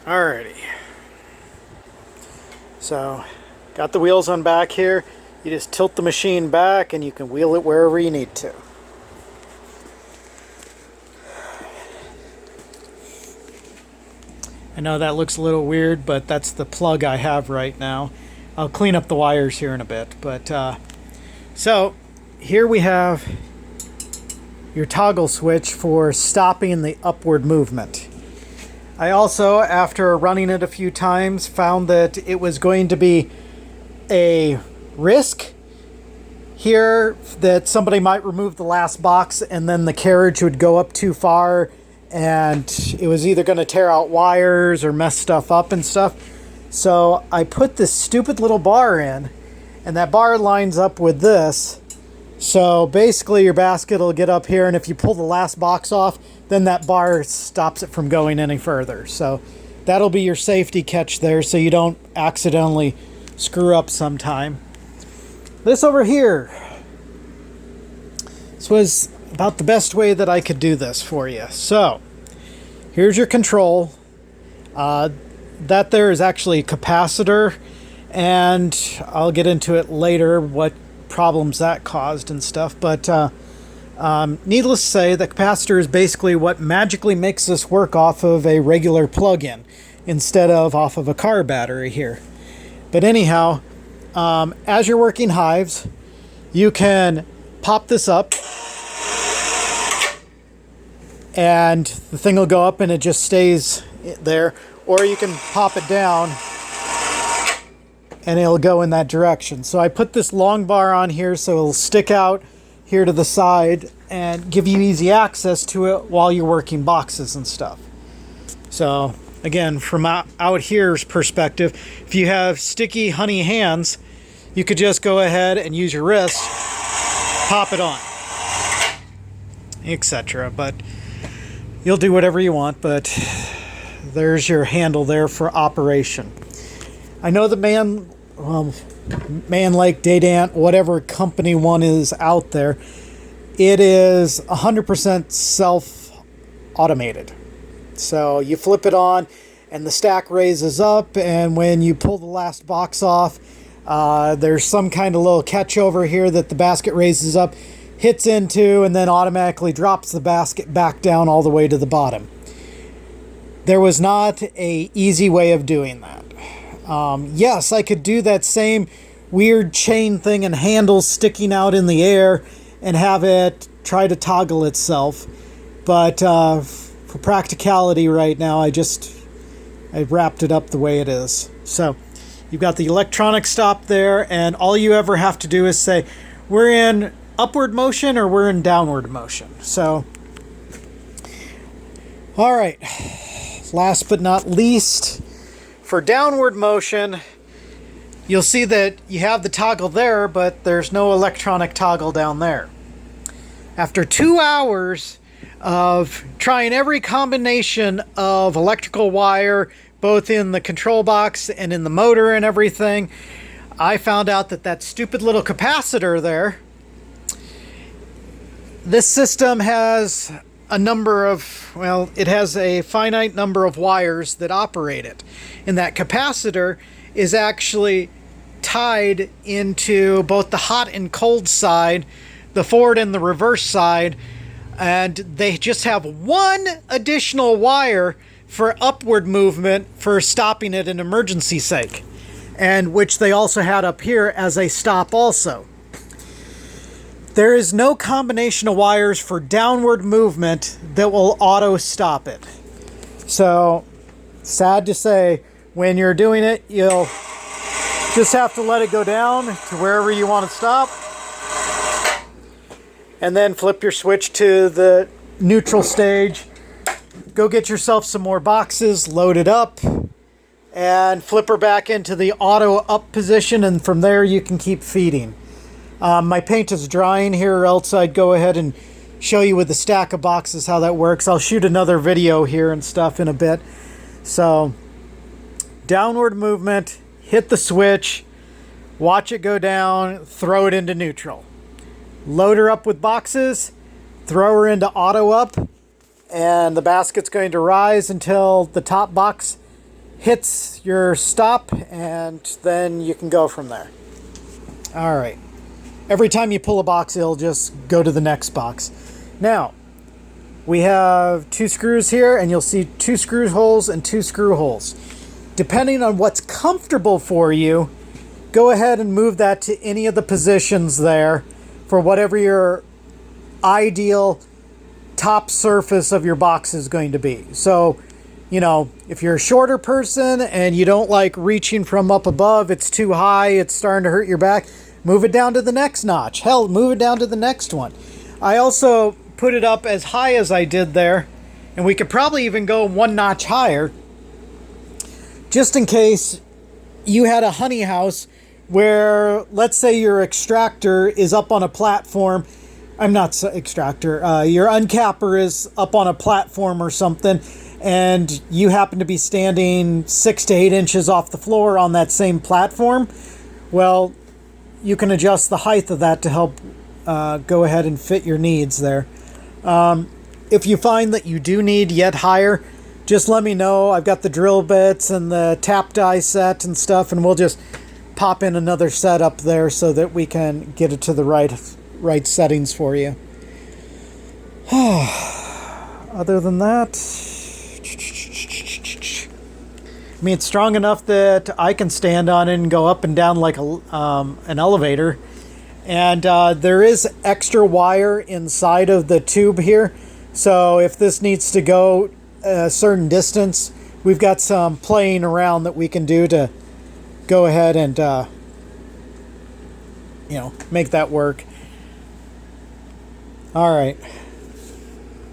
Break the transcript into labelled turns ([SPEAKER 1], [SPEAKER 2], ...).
[SPEAKER 1] Alrighty. So, got the wheels on back here. You just tilt the machine back and you can wheel it wherever you need to. I know that looks a little weird, but that's the plug I have right now. I'll clean up the wires here in a bit. But so here we have your toggle switch for stopping the upward movement. I also, after running it a few times, found that it was going to be a risk here that somebody might remove the last box and then the carriage would go up too far and it was either going to tear out wires or mess stuff up and stuff. So I put this stupid little bar in, and that bar lines up with this. So basically your basket will get up here, and if you pull the last box off, then that bar stops it from going any further. So that'll be your safety catch there, so you don't accidentally screw up sometime. This over here, this was about the best way that I could do this for you. So here's your control. That there is actually a capacitor, and I'll get into it later what problems that caused and stuff. But needless to say, the capacitor is basically what magically makes this work off of a regular plug-in instead of off of a car battery here. But anyhow, as you're working hives, you can pop this up and the thing will go up and it just stays there, or you can pop it down and it'll go in that direction. So I put this long bar on here so it'll stick out here to the side and give you easy access to it while you're working boxes and stuff. So again, from out here's perspective, if you have sticky honey hands, you could just go ahead and use your wrist, pop it on, etc. But you'll do whatever you want, but there's your handle there for operation. I know the Man Lake, Dadant, whatever company one is out there, it is 100% self-automated. So you flip it on and the stack raises up, and when you pull the last box off, there's some kind of little catch over here that the basket raises up, hits into, and then automatically drops the basket back down all the way to the bottom. There was not an easy way of doing that. Yes, I could do that same weird chain thing and handles sticking out in the air and have it try to toggle itself. But for practicality right now, I wrapped it up the way it is. So you've got the electronic stop there, and all you ever have to do is say, we're in upward motion or we're in downward motion. So, all right. Last but not least, for downward motion, you'll see that you have the toggle there, but there's no electronic toggle down there. After 2 hours of trying every combination of electrical wire, both in the control box and in the motor and everything, I found out that that stupid little capacitor there, this system has a number of, well, it has a finite number of wires that operate it. And that capacitor is actually tied into both the hot and cold side, the forward and the reverse side, and they just have one additional wire for upward movement for stopping at an emergency sake, and which they also had up here as a stop also. There is no combination of wires for downward movement that will auto stop it. So, sad to say, when you're doing it, you'll just have to let it go down to wherever you want to stop. And then flip your switch to the neutral stage. Go get yourself some more boxes, load it up, and flip her back into the auto up position, and from there you can keep feeding. My paint is drying here, or else I'd go ahead and show you with a stack of boxes how that works. I'll shoot another video here and stuff in a bit. So, downward movement, hit the switch, watch it go down, throw it into neutral. Load her up with boxes, throw her into auto up, and the basket's going to rise until the top box hits your stop, and then you can go from there. All right. Every time you pull a box, it'll just go to the next box. Now, we have 2 screws here, and you'll see 2 screw holes and 2 screw holes. Depending on what's comfortable for you, go ahead and move that to any of the positions there for whatever your ideal top surface of your box is going to be. So, you know, if you're a shorter person and you don't like reaching from up above, it's too high, it's starting to hurt your back, move it down to the next notch. Hell, move it down to the next one. I also put it up as high as I did there, and we could probably even go 1 notch higher, just in case you had a honey house where, let's say your extractor is up on a platform. I'm not extractor. Your uncapper is up on a platform or something, and you happen to be standing 6 to 8 inches off the floor on that same platform. Well, you can adjust the height of that to help go ahead and fit your needs there. If you find that you do need yet higher, just let me know. I've got the drill bits and the tap die set and stuff, and we'll just pop in another set up there so that we can get it to the right settings for you. Other than that, I mean, it's strong enough that I can stand on it and go up and down like an elevator. And there is extra wire inside of the tube here. So if this needs to go a certain distance, we've got some playing around that we can do to go ahead and, make that work. All right.